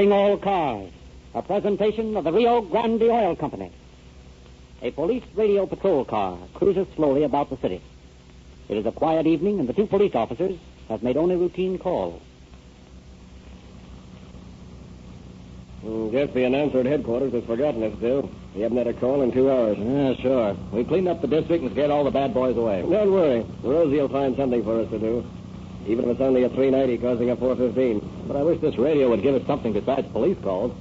Calling all cars. A presentation of the Rio Grande Oil Company. A police radio patrol car cruises slowly about the city. It is a quiet evening, and the two police officers have made only routine calls. Guess the announcer at headquarters has forgotten us, Bill. We haven't had a call in 2 hours. Yeah, sure. We cleaned up the district and scared all the bad boys away. Don't worry. Rosie will find something for us to do. Even if it's only a 390 causing a 415. But I wish this radio would give us something besides police calls.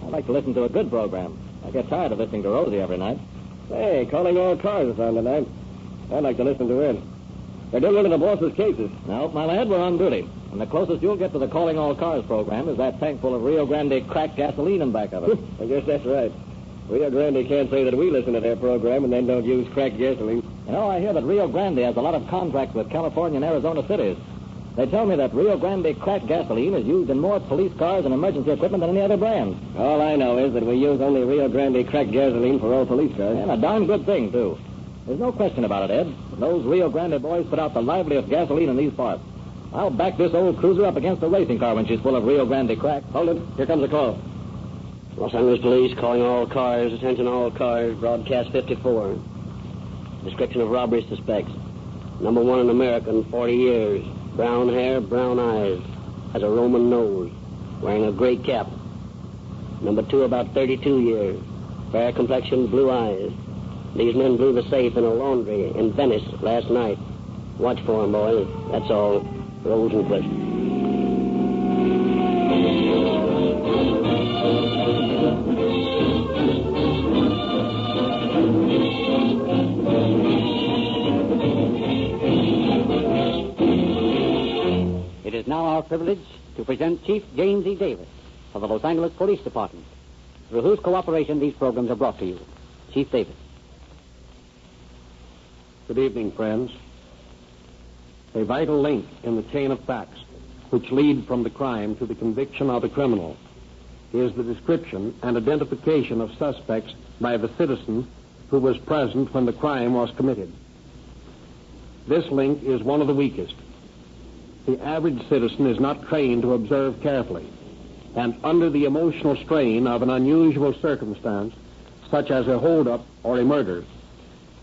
I'd like to listen to a good program. I get tired of listening to Rosie every night. Hey, calling all cars is on tonight. I'd like to listen to it. They're doing one of the boss's cases. No, my lad, we're on duty. And the closest you'll get to the Calling All Cars program is that tank full of Rio Grande cracked gasoline in back of it. I guess that's right. Rio Grande can't say that we listen to their program and then don't use cracked gasoline. You know, I hear that Rio Grande has a lot of contracts with California and Arizona cities. They tell me that Rio Grande cracked gasoline is used in more police cars and emergency equipment than any other brand. All I know is that we use only Rio Grande cracked gasoline for all police cars. And a darn good thing, too. There's no question about it, Ed. Those Rio Grande boys put out the liveliest gasoline in these parts. I'll back this old cruiser up against a racing car when she's full of Rio Grande crack. Hold it. Here comes a call. Los Angeles Police calling all cars. Attention all cars. Broadcast 54. Description of robbery suspects. Number 1 in America in 40 years. Brown hair, brown eyes. Has a Roman nose. Wearing a gray cap. Number 2 about 32 years. Fair complexion, blue eyes. These men blew the safe in a laundry in Venice last night. Watch for them, boys. That's all. Rosenquist. It is now our privilege to present Chief James E. Davis of the Los Angeles Police Department, through whose cooperation these programs are brought to you. Chief Davis. Good evening, friends. A vital link in the chain of facts which lead from the crime to the conviction of the criminal is the description and identification of suspects by the citizen who was present when the crime was committed. This link is one of the weakest. The average citizen is not trained to observe carefully, and under the emotional strain of an unusual circumstance, such as a holdup or a murder,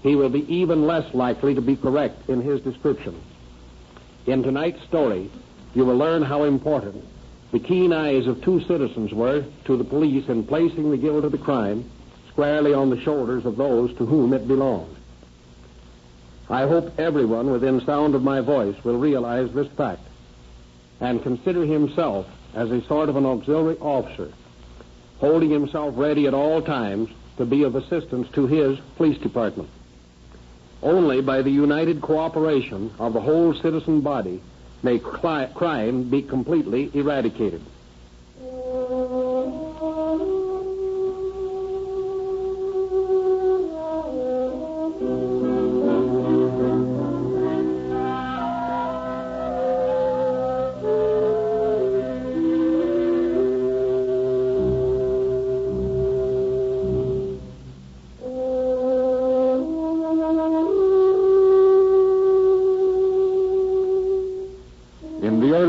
he will be even less likely to be correct in his description. In tonight's story, you will learn how important the keen eyes of two citizens were to the police in placing the guilt of the crime squarely on the shoulders of those to whom it belonged. I hope everyone within sound of my voice will realize this fact and consider himself as a sort of an auxiliary officer, holding himself ready at all times to be of assistance to his police department. Only by the united cooperation of the whole citizen body may crime be completely eradicated.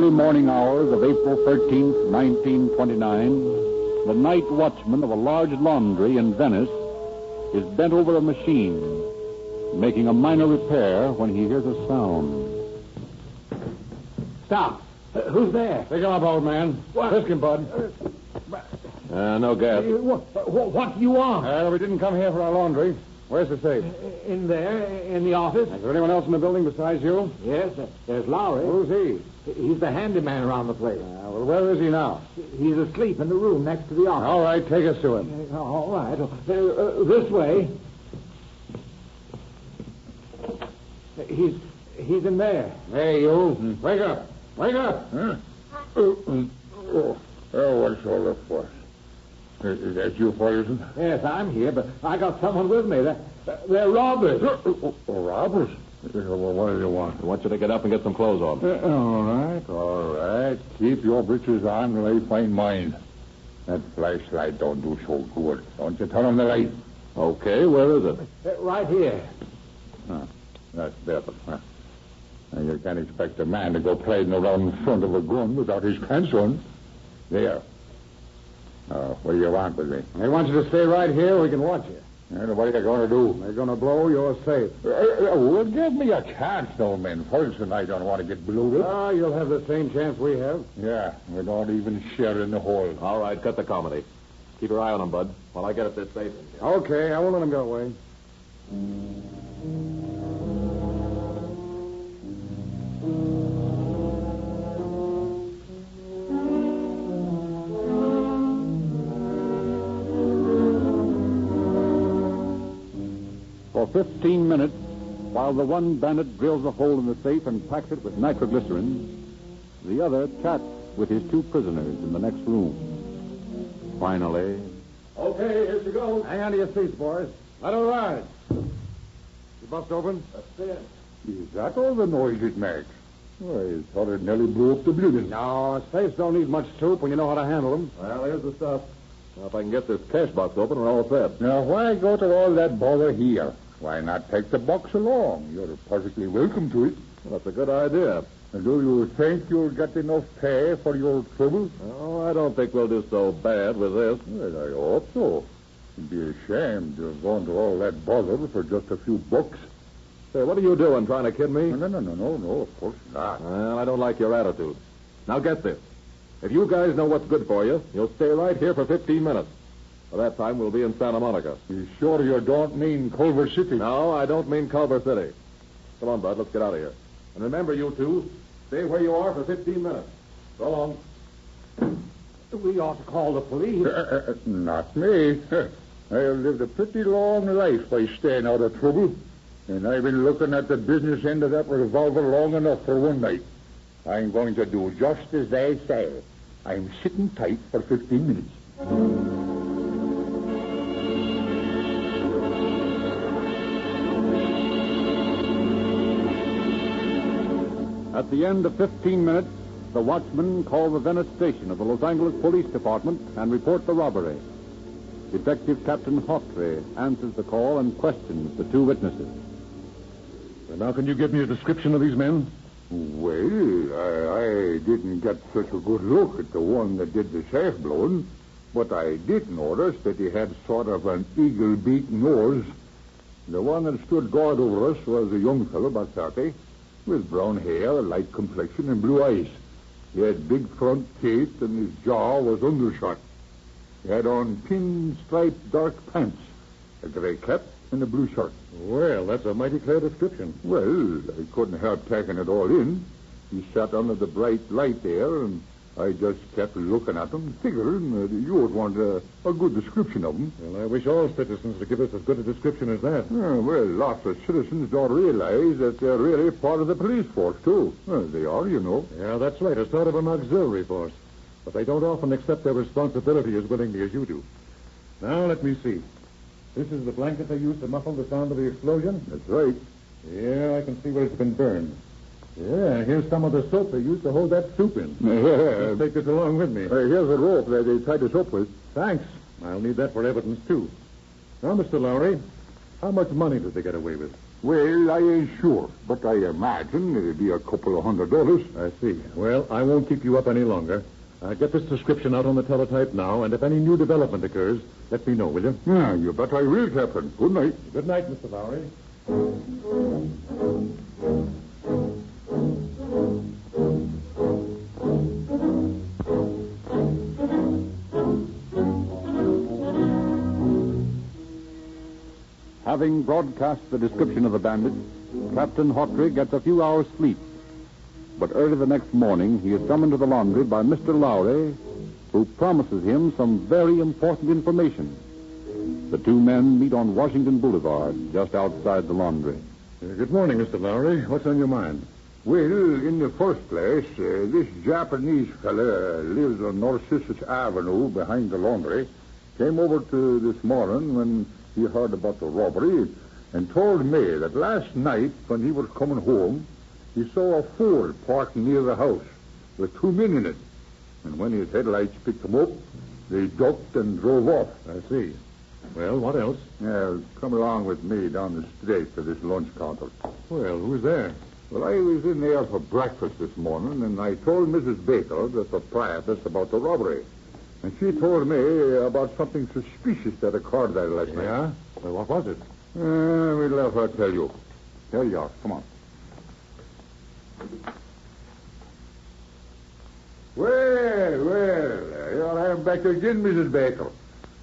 Morning hours of April 13th, 1929, the night watchman of a large laundry in Venice is bent over a machine, making a minor repair when he hears a sound. Stop. Who's there? Pick him up, old man. Frisk him, bud. No gas. What do you want? We didn't come here for our laundry. Where's the safe? In there, in the office. Is there anyone else in the building besides you? Yes, there's Lowry. Who's he? He's the handyman around the place. Well, where is he now? He's asleep in the room next to the office. All right, take us to him. All right. This way. He's in there. Hey, you. Wake up. Wake up. Huh? What's all this for? Is that you, Ferguson? Yes, I'm here, but I got someone with me. They're robbers. Robbers? Well, what do you want? I want you to get up and get some clothes on. All right. Keep your breeches on till they find mine. That flashlight don't do so good. Don't you turn on the light. Okay, where is it? Right here. That's better. And you can't expect a man to go playing around in front of a gun without his pants on. There. What do you want with me? They want you to stay right here. We can watch you. And what are you going to do? They're going to blow your safe. Well, give me a chance, though, men. First, and I don't want to get bloated. You'll have the same chance we have. Yeah, we don't even share in the hole. All right, cut the comedy. Keep your eye on him, Bud, while I get at this safe. Okay, I won't let him get away. For 15 minutes, while the one bandit drills a hole in the safe and packs it with nitroglycerin, the other chats with his two prisoners in the next room. Finally... Okay, here she goes. Hang on to your seats, boys. Let her ride. You bust open? That's it. Is that all the noise it makes? Well, I thought it nearly blew up the building. No, safes don't need much soup when you know how to handle them. Well, here's the stuff. Now, if I can get this cash box open, we're all set. Now, why go to all that bother here? Why not take the box along? You're perfectly welcome to it. Well, that's a good idea. And do you think you'll get enough pay for your trouble? Oh, I don't think we'll do so bad with this. Well, I hope so. It'd be a shame to have gone to all that bother for just a few bucks. Say, what are you doing, trying to kid me? No, of course not. Well, I don't like your attitude. Now, get this. If you guys know what's good for you, you'll stay right here for 15 minutes. By that time, we'll be in Santa Monica. You sure you don't mean Culver City? No, I don't mean Culver City. Come on, Bud, let's get out of here. And remember, you two, stay where you are for 15 minutes. So long. We ought to call the police. Not me. I've lived a pretty long life by staying out of trouble. And I've been looking at the business end of that revolver long enough for one night. I'm going to do just as they say. I'm sitting tight for 15 minutes. At the end of 15 minutes, the watchman called the Venice station of the Los Angeles Police Department and report the robbery. Detective Captain Hawtrey answers the call and questions the two witnesses. And now, can you give me a description of these men? Well, I didn't get such a good look at the one that did the safe blowing, but I did notice that he had sort of an eagle-beak nose. The one that stood guard over us was a young fellow, about 30, with brown hair, a light complexion, and blue eyes. He had big front teeth, and his jaw was undershot. He had on pinstriped dark pants, a gray cap, and a blue shirt. Well, that's a mighty clear description. Well, I couldn't help taking it all in. He sat under the bright light there, and I just kept looking at him, figuring that you would want a good description of him. Well, I wish all citizens would give us as good a description as that. Well, lots of citizens don't realize that they're really part of the police force, too. They are, you know. Yeah, that's right, a sort of an auxiliary force. But they don't often accept their responsibility as willingly as you do. Now, let me see. This is the blanket they used to muffle the sound of the explosion? That's right. Yeah, I can see where it's been burned. Yeah, here's some of the soap they used to hold that soup in. Let's take this along with me. Here's the rope that they tied us up with. Thanks. I'll need that for evidence, too. Now, Mr. Lowry, how much money did they get away with? Well, I ain't sure, but I imagine it'd be a couple of $100. I see. Well, I won't keep you up any longer. I'll get this description out on the teletype now, and if any new development occurs, let me know, will you? Yeah, you bet I will, Captain. Good night. Good night, Mr. Lowry. Having broadcast the description of the bandits, Captain Hawtrey gets a few hours' sleep. But early the next morning, he is summoned to the laundry by Mr. Lowry, who promises him some very important information. The two men meet on Washington Boulevard, just outside the laundry. Good morning, Mr. Lowry. What's on your mind? Well, in the first place, this Japanese fella lives on Narcissus Avenue behind the laundry. Came over to this morning when he heard about the robbery and told me that last night when he was coming home, he saw a Ford parked near the house with two men in it. And when his headlights picked them up, they ducked and drove off. I see. Well, what else? Come along with me down the street to this lunch counter. Well, who's there? Well, I was in there for breakfast this morning, and I told Mrs. Baker, the proprietress, about the robbery. And she told me about something suspicious that occurred there last night. Yeah? Well, what was it? We'll let her tell you. Here you are. Come on. Well, here I am back again, Mrs. Baker.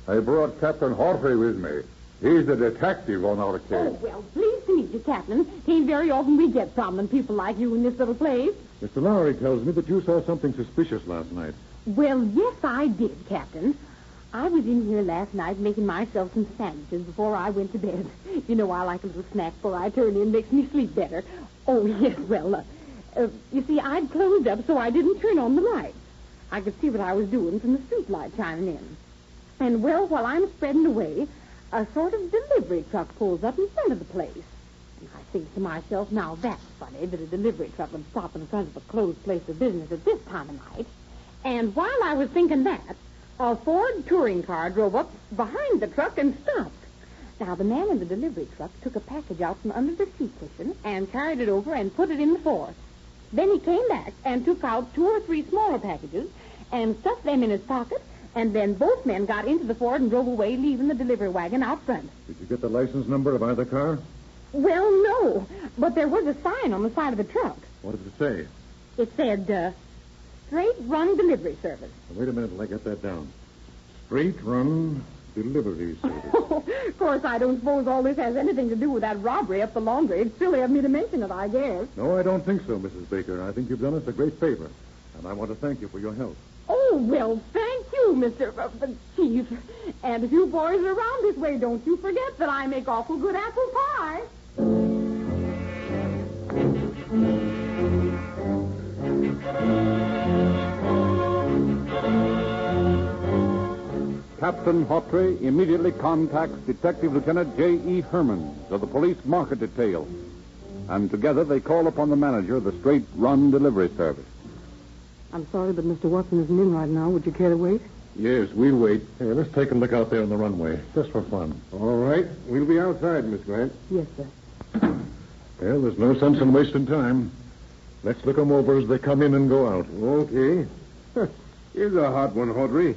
I brought Captain Hortley with me. He's the detective on our case. Oh, well, pleased to meet you, Captain. Ain't very often we get prominent people like you in this little place. Mr. Lowry tells me that you saw something suspicious last night. Well, yes, I did, Captain. I was in here last night making myself some sandwiches before I went to bed. You know, I like a little snack before I turn in. Makes me sleep better. Oh, yes, well, you see, I'd closed up, so I didn't turn on the lights. I could see what I was doing from the street light shining in. And, well, while I'm spreading away, a sort of delivery truck pulls up in front of the place. And I think to myself, now that's funny that a delivery truck would stop in front of a closed place of business at this time of night. And while I was thinking that, a Ford touring car drove up behind the truck and stopped. Now, the man in the delivery truck took a package out from under the seat cushion and carried it over and put it in the Ford. Then he came back and took out 2 or 3 smaller packages and stuffed them in his pocket, and then both men got into the Ford and drove away, leaving the delivery wagon out front. Did you get the license number of either car? Well, no, but there was a sign on the side of the truck. What did it say? It said, Straight Run Delivery Service. Now, wait a minute till I get that down. Straight Run Delivery Service. Of course, I don't suppose all this has anything to do with that robbery up the laundry. It's silly of me to mention it, I guess. No, I don't think so, Mrs. Baker. I think you've done us a great favor, and I want to thank you for your help. Oh, well, thank you, Mr. Chief. And if you boys are around this way, don't you forget that I make awful good apple pie. Captain Hawtrey immediately contacts Detective Lieutenant J.E. Herman of the Police Market Detail. And together they call upon the manager of the Straight Run Delivery Service. I'm sorry, but Mr. Watson isn't in right now. Would you care to wait? Yes, we'll wait. Hey, let's take a look out there on the runway, just for fun. All right. We'll be outside, Miss Grant. Yes, sir. Well, there's no sense in wasting time. Let's look them over as they come in and go out. Okay. Here's a hot one, Hortley.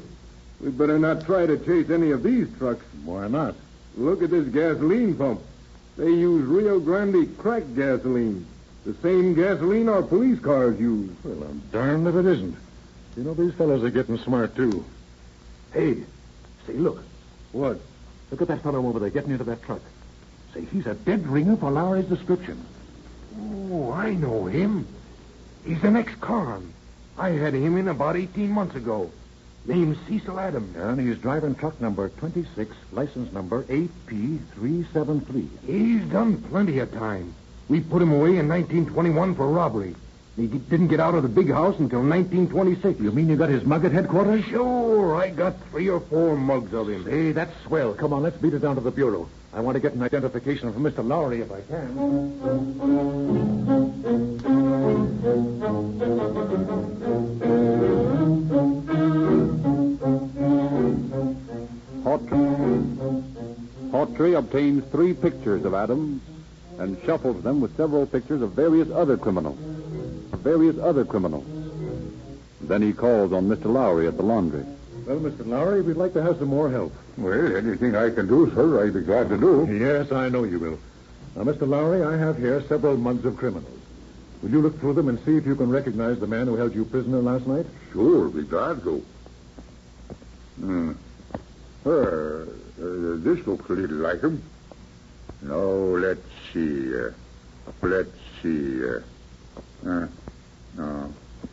We'd better not try to chase any of these trucks. Why not? Look at this gasoline pump. They use Rio Grande cracked gasoline. The same gasoline our police cars use. Well, I'm darned if it isn't. You know, these fellows are getting smart, too. Hey, say, look. What? Look at that fellow over there getting into that truck. Say, he's a dead ringer for Lowry's description. Oh, I know him. He's an ex-con. I had him in about 18 months ago. Name's Cecil Adams. And he's driving truck number 26, license number ep054. He's done plenty of time. We put him away in 1921 for robbery. He didn't get out of the big house until 1926. You mean you got his mug at headquarters? Sure, I got 3 or 4 mugs of him. Hey, that's swell. Come on, let's beat it down to the bureau. I want to get an identification from Mr. Lowry if I can. Hawtrey obtains 3 pictures of Adams and shuffles them with several pictures of various other criminals. Then he calls on Mr. Lowry at the laundry. Well, Mr. Lowry, we'd like to have some more help. Well, anything I can do, sir, I'd be glad to do. Yes, I know you will. Now, Mr. Lowry, I have here several mugs of criminals. Will you look through them and see if you can recognize the man who held you prisoner last night? Sure, be glad to. This looks a little like him. Now, let's see.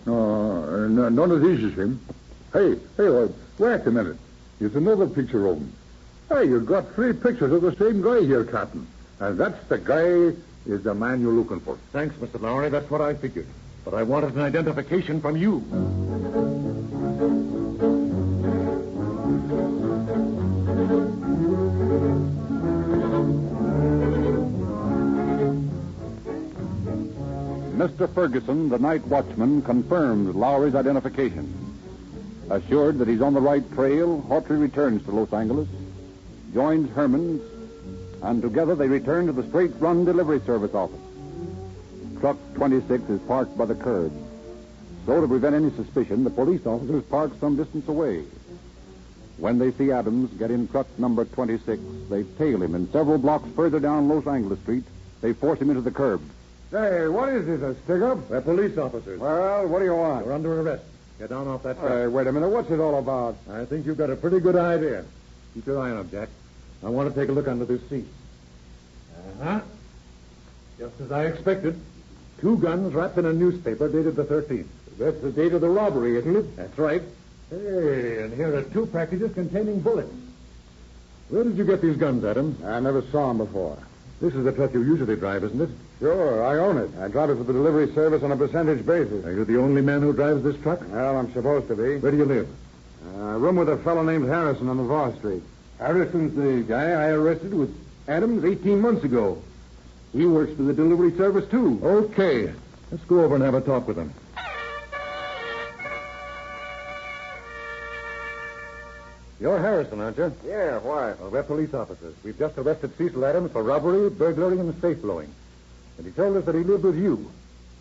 No, none of these is him. Hey, wait a minute. Here's another picture of him. Hey, you got 3 pictures of the same guy here, Captain. And that's the guy is the man you're looking for. Thanks, Mr. Lowry. That's what I figured. But I wanted an identification from you. Mr. Ferguson, the night watchman, confirms Lowry's identification. Assured that he's on the right trail, Hawtrey returns to Los Angeles, joins Herman's, and together they return to the Straight Run Delivery Service office. Truck 26 is parked by the curb. So, to prevent any suspicion, the police officers park some distance away. When they see Adams get in truck number 26, they tail him, and several blocks further down Los Angeles Street, they force him into the curb. Hey, what is this, a stick-up? They're police officers. Well, what do you want? You're under arrest. Get down off that truck. Hey, wait a minute. What's it all about? I think you've got a pretty good idea. Keep your eye on him, Jack. I want to take a look under this seat. Uh-huh. Just as I expected. 2 guns wrapped in a newspaper dated the 13th. That's the date of the robbery, isn't it? That's right. Hey, and here are 2 packages containing bullets. Where did you get these guns, Adam? I never saw them before. This is the truck you usually drive, isn't it? Sure, I own it. I drive it for the delivery service on a percentage basis. Are you the only man who drives this truck? Well, I'm supposed to be. Where do you live? Room with a fellow named Harrison on the Vos Street. Harrison's the guy I arrested with Adams 18 months ago. He works for the delivery service, too. Okay. Let's go over and have a talk with him. You're Harrison, aren't you? Yeah, why? Well, we're police officers. We've just arrested Cecil Adams for robbery, burglary, and safe blowing. And he told us that he lived with you.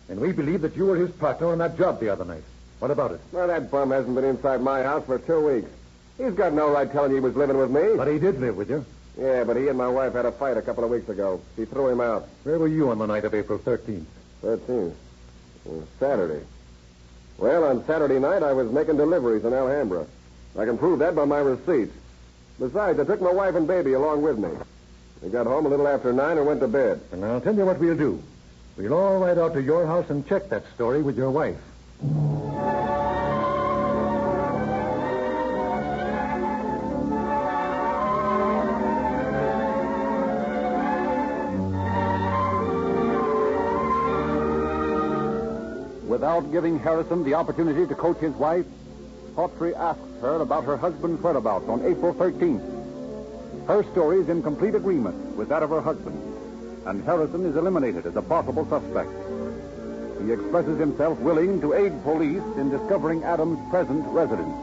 And we believe that you were his partner on that job the other night. What about it? Well, that bum hasn't been inside my house for 2 weeks. He's got no right telling you he was living with me. But he did live with you. Yeah, but he and my wife had a fight a couple of weeks ago. She threw him out. Where were you on the night of April 13th? 13th. Saturday. Well, on Saturday night, I was making deliveries in Alhambra. I can prove that by my receipts. Besides, I took my wife and baby along with me. We got home a little after 9 and went to bed. And I'll tell you what we'll do. We'll all ride out to your house and check that story with your wife. Without giving Harrison the opportunity to coach his wife, Hawtrey asks her about her husband's whereabouts on April 13th. Her story is in complete agreement with that of her husband, and Harrison is eliminated as a possible suspect. He expresses himself willing to aid police in discovering Adams' present residence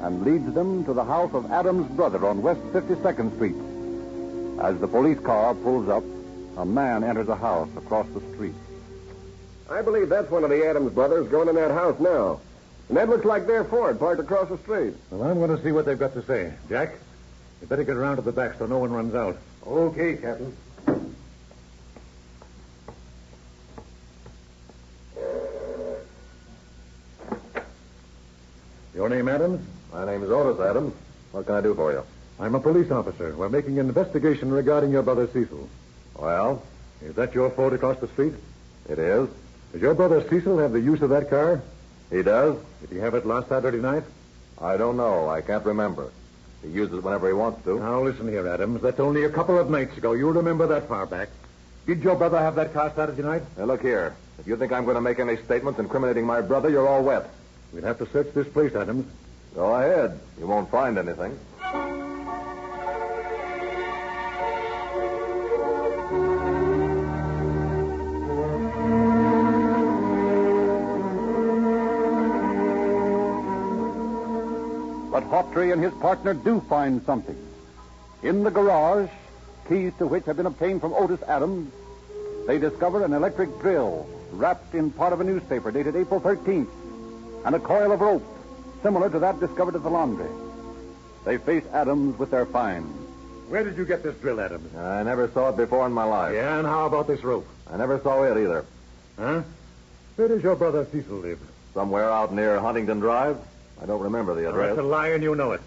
and leads them to the house of Adams' brother on West 52nd Street. As the police car pulls up, a man enters a house across the street. I believe that's one of the Adams brothers going in that house now. And that looks like their Ford parked across the street. Well, I'm going to see what they've got to say. Jack, you better get around to the back so no one runs out. Okay, Captain. Your name, Adams? My name is Otis Adams. What can I do for you? I'm a police officer. We're making an investigation regarding your brother Cecil. Well, Is that your Ford across the street? it is. Does your brother Cecil have the use of that car? He does? Did he have it last Saturday night? I don't know. I can't remember. He uses it whenever he wants to. Now, listen here, Adams. That's only a couple of nights ago. You remember that far back. Did your brother have that car Saturday night? Now, look here. If you think I'm going to make any statements incriminating my brother, you're all wet. We'd have to search this place, Adams. Go ahead. You won't find anything. But Hawtrey and his partner do find something. In the garage, keys to which have been obtained from Otis Adams, they discover an electric drill wrapped in part of a newspaper dated April 13th and a coil of rope similar to that discovered at the laundry. They face Adams with their find. Where did you get this drill, Adams? I never saw it before in my life. Yeah, and how about this rope? I never saw it either. Huh? Where does your brother Cecil live? Somewhere out near Huntington Drive. I don't remember the address. That's a lie, and you know it.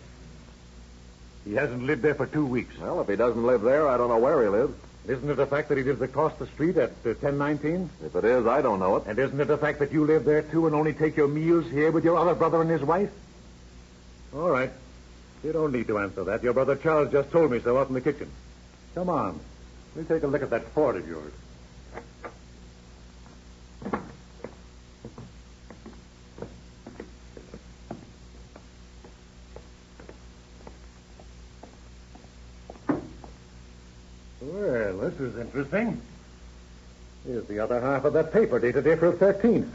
He hasn't lived there for 2 weeks. Well, if he doesn't live there, I don't know where he lives. Isn't it a fact that he lives across the street at 1019? If it is, I don't know it. And isn't it a fact that you live there, too, and only take your meals here with your other brother and his wife? All right. You don't need to answer that. Your brother Charles just told me so out in the kitchen. Come on. Let me take a look at that Ford of yours. Well, this is interesting. Here's the other half of that paper dated April 13th.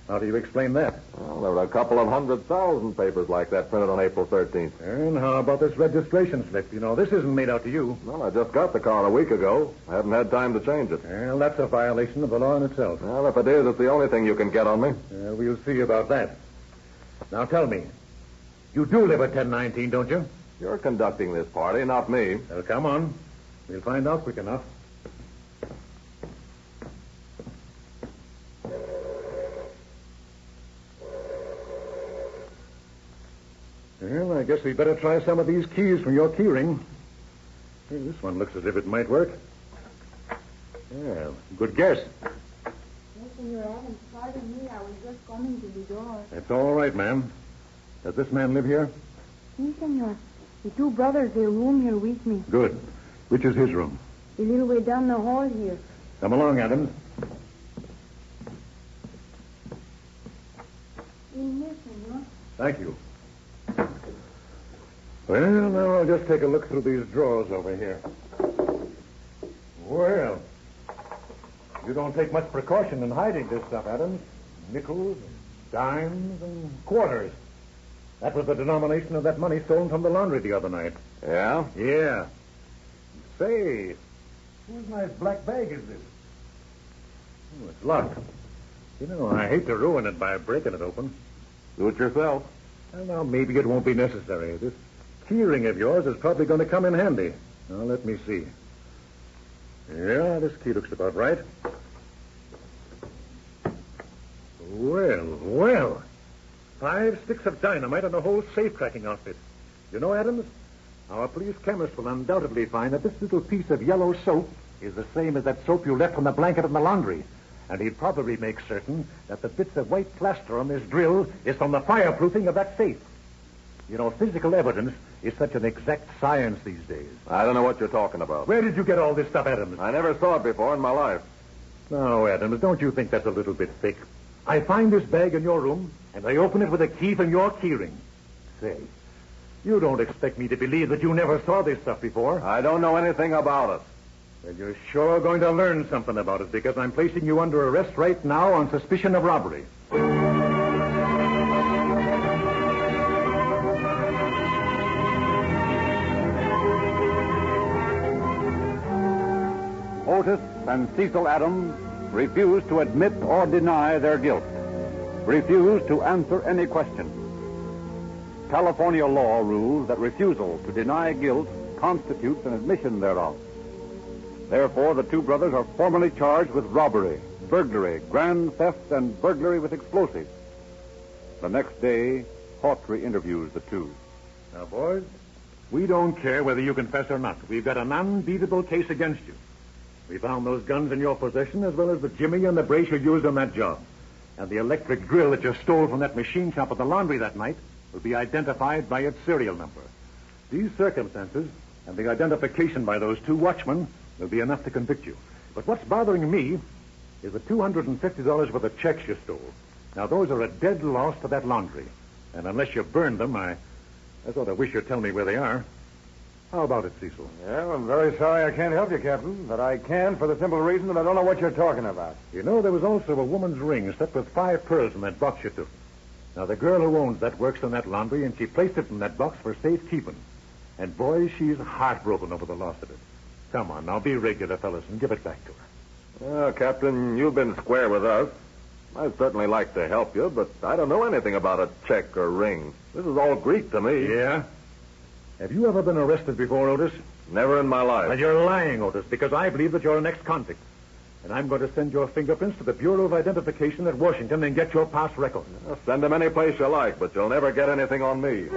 How do you explain that? Well, there were a couple of 100,000 papers like that printed on April 13th. And how about this registration slip? You know, this isn't made out to you. Well, I just got the car a week ago. I haven't had time to change it. Well, that's a violation of the law in itself. Well, if it is, it's the only thing you can get on me. We'll see about that. Now, tell me, You do live at 1019, don't you? You're conducting this party, not me. Well, come on. We'll find out quick enough. Well, I guess we'd better try some of these keys from your keyring. Hey, this one looks as if it might work. Yeah, good guess. Yes, Senor Adams, pardon me. I was just coming to the door. That's all right, ma'am. Does this man live here? Si, Senor. The two brothers, they room here with me. Good. Which is his room? A little way down the hall here. Come along, Adams. In here, Senor. Thank you. Well, now I'll just take a look through these drawers over here. Well, you don't take much precaution in hiding this stuff, Adams. Nickels, and dimes, and quarters. That was the denomination of that money stolen from the laundry the other night. Yeah? Yeah. Say, whose nice black bag is this? Oh, it's locked. You know, I hate to ruin it by breaking it open. Do it yourself. Well, now, maybe it won't be necessary. This keyring of yours is probably going to come in handy. Now, let me see. Yeah, this key looks about right. Well. 5 sticks of dynamite and a whole safe-cracking outfit. You know, Adams, our police chemist will undoubtedly find that this little piece of yellow soap is the same as that soap you left on the blanket in the laundry. And he'd probably make certain that the bits of white plaster on this drill is from the fireproofing of that safe. You know, physical evidence is such an exact science these days. I don't know what you're talking about. Where did you get all this stuff, Adams? I never saw it before in my life. No, Adams, don't you think that's a little bit thick? I find this bag in your room, and I open it with a key from your keyring. Say, you don't expect me to believe that you never saw this stuff before? I don't know anything about it. Well, you're sure going to learn something about it, because I'm placing you under arrest right now on suspicion of robbery. Otis and Cecil Adams refused to admit or deny their guilt, refused to answer any question. California law rules that refusal to deny guilt constitutes an admission thereof. Therefore, the two brothers are formally charged with robbery, burglary, grand theft, and burglary with explosives. The next day, Hawtrey interviews the two. Now, boys, we don't care whether you confess or not. We've got an unbeatable case against you. We found those guns in your possession, as well as the jimmy and the brace you used on that job. And the electric drill that you stole from that machine shop at the laundry that night will be identified by its serial number. These circumstances and the identification by those two watchmen will be enough to convict you. But what's bothering me is the $250 worth of checks you stole. Now, those are a dead loss to that laundry. And unless you burned them, I sort of wish you'd tell me where they are. How about it, Cecil? Yeah, I'm very sorry I can't help you, Captain, but I can for the simple reason that I don't know what you're talking about. You know, there was also a woman's ring set with 5 pearls in that box you took. Now, the girl who owns that works in that laundry, and she placed it in that box for safekeeping. And, boy, she's heartbroken over the loss of it. Come on, now, be regular, fellas, and give it back to her. Well, Captain, you've been square with us. I'd certainly like to help you, but I don't know anything about a check or ring. This is all Greek to me. Yeah? Have you ever been arrested before, Otis? Never in my life. Well, you're lying, Otis, because I believe that you're an ex-convict. And I'm going to send your fingerprints to the Bureau of Identification at Washington and get your past record. Send them any place you like, but you'll never get anything on me.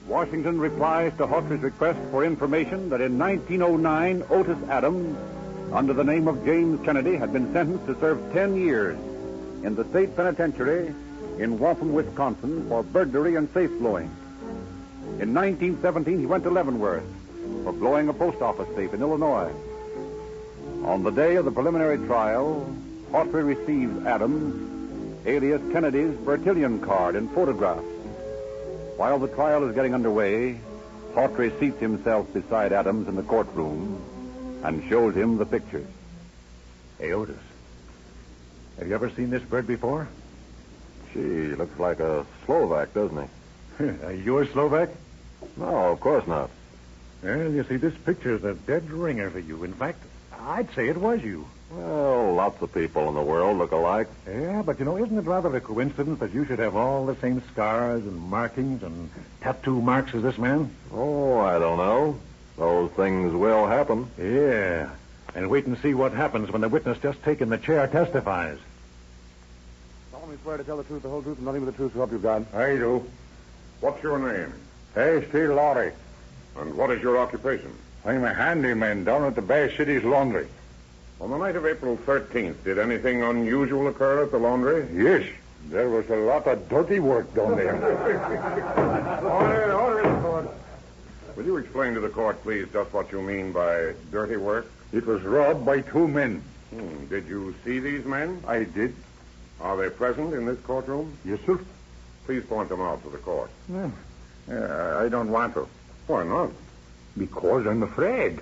Washington replies to Hawtrey's request for information that in 1909, Otis Adams, under the name of James Kennedy, had been sentenced to serve 10 years in the state penitentiary in Waupun, Wisconsin, for burglary and safe blowing. In 1917, he went to Leavenworth for blowing a post office safe in Illinois. On the day of the preliminary trial, Hawtrey receives Adams, alias Kennedy's Bertillon card and photographs. While the trial is getting underway, Hawtrey seats himself beside Adams in the courtroom and shows him the pictures. Hey, Otis, have you ever seen this bird before? She looks like a Slovak, doesn't he? You're Slovak? No, of course not. Well, you see, this picture's a dead ringer for you. In fact, I'd say it was you. Well, lots of people in the world look alike. Yeah, but isn't it rather a coincidence that you should have all the same scars and markings and tattoo marks as this man? Oh, I don't know. Those things will happen. Yeah. And wait and see what happens when the witness just taken the chair testifies. Solemnly swear to tell the truth, the whole truth, and nothing but the truth, so help you God. I do. What's your name? Sgt Lorry. And what is your occupation? I'm a handyman down at the Bay City's laundry. On the night of April 13th, did anything unusual occur at the laundry? Yes, there was a lot of dirty work down there. Order. Will you explain to the court, please, just what you mean by dirty work? It was robbed by two men. Did you see these men? I did. Are they present in this courtroom? Yes, sir. Please point them out to the court. I don't want to. Why not? Because I'm afraid.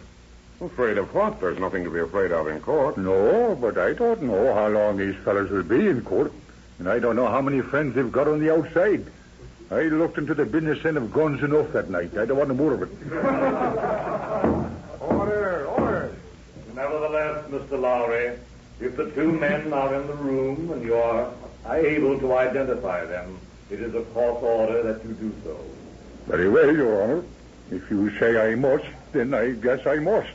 Afraid of what? There's nothing to be afraid of in court. No, but I don't know how long these fellas will be in court. And I don't know how many friends they've got on the outside. I looked into the business end of guns enough that night. I don't want more of it. Order. Nevertheless, Mr. Lowry, if the two men are in the room and you are able to identify them, it is a court order that you do so. Very well, Your Honor. If you say I must, then I guess I must.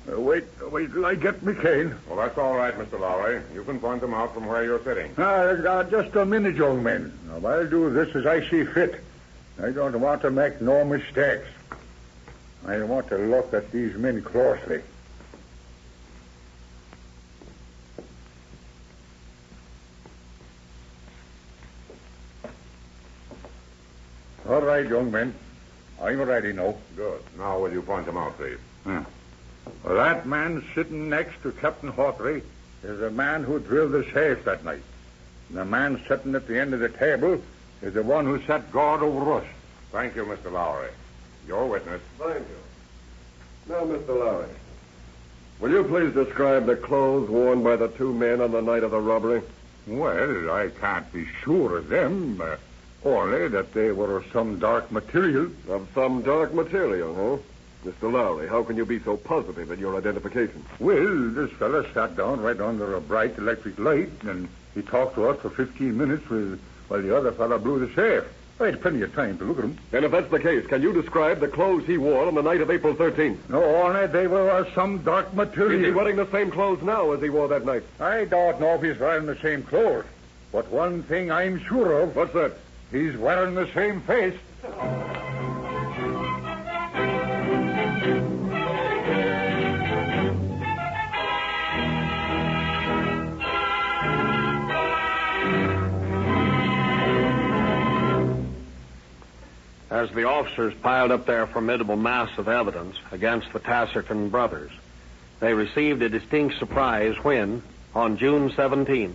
Wait till I get my cane. Well, that's all right, Mr. Lowry. You can point them out from where you're sitting. Just a minute, young man. Now, I'll do this as I see fit. I don't want to make no mistakes. I want to look at these men closely. All right, young man. I'm ready now. Good. Now, will you point them out, please? Well, that man sitting next to Captain Hawtrey is the man who drilled the safe that night. And the man sitting at the end of the table is the one who sat guard over us. Thank you, Mr. Lowry. Your witness. Thank you. Now, Mr. Lowry, will you please describe the clothes worn by the two men on the night of the robbery? Well, I can't be sure of them. Only that they were of some dark material. Of some dark material, huh? Mr. Lowry, how can you be so positive in your identification? Well, this fella sat down right under a bright electric light, and he talked to us for 15 minutes while the other fella blew the safe. I had plenty of time to look at him. And if that's the case, can you describe the clothes he wore on the night of April 13th? No, only they were of some dark material. Is he wearing the same clothes now as he wore that night? I don't know if he's wearing the same clothes. But one thing I'm sure of. What's that? He's wearing the same face. As the officers piled up their formidable mass of evidence against the Tasserton brothers, they received a distinct surprise when, on June 17th,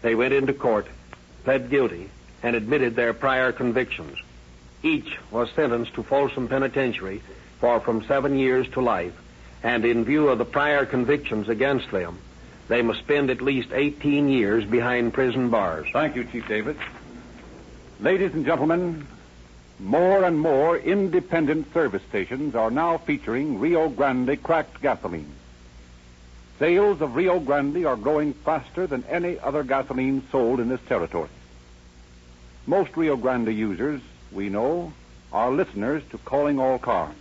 they went into court, pled guilty, and admitted their prior convictions. Each was sentenced to Folsom Penitentiary for from 7 years to life, and in view of the prior convictions against them, they must spend at least 18 years behind prison bars. Thank you, Chief David. Ladies and gentlemen, more and more independent service stations are now featuring Rio Grande cracked gasoline. Sales of Rio Grande are growing faster than any other gasoline sold in this territory. Most Rio Grande users, we know, are listeners to Calling All Cars.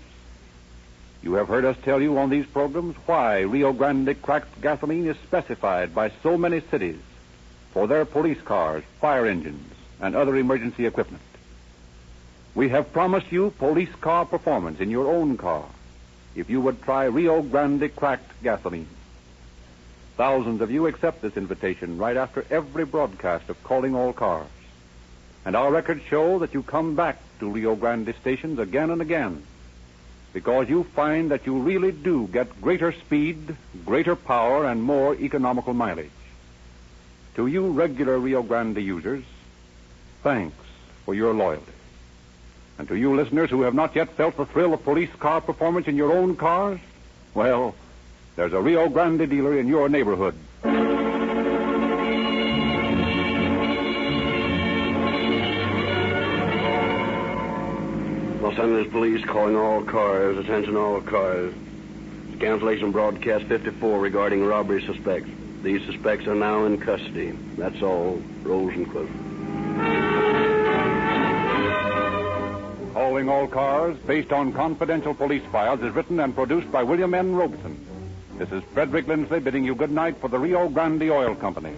You have heard us tell you on these programs why Rio Grande cracked gasoline is specified by so many cities for their police cars, fire engines, and other emergency equipment. We have promised you police car performance in your own car if you would try Rio Grande cracked gasoline. Thousands of you accept this invitation right after every broadcast of Calling All Cars. And our records show that you come back to Rio Grande stations again and again because you find that you really do get greater speed, greater power, and more economical mileage. To you regular Rio Grande users, thanks for your loyalty. And to you listeners who have not yet felt the thrill of police car performance in your own cars, well, there's a Rio Grande dealer in your neighborhood. Los Angeles Police calling all cars. Attention all cars. Cancellation broadcast 54 regarding robbery suspects. These suspects are now in custody. That's all. Rosenquist. Calling All Cars, based on confidential police files, is written and produced by William N. Robson. This is Frederick Lindsley bidding you good night for the Rio Grande Oil Company.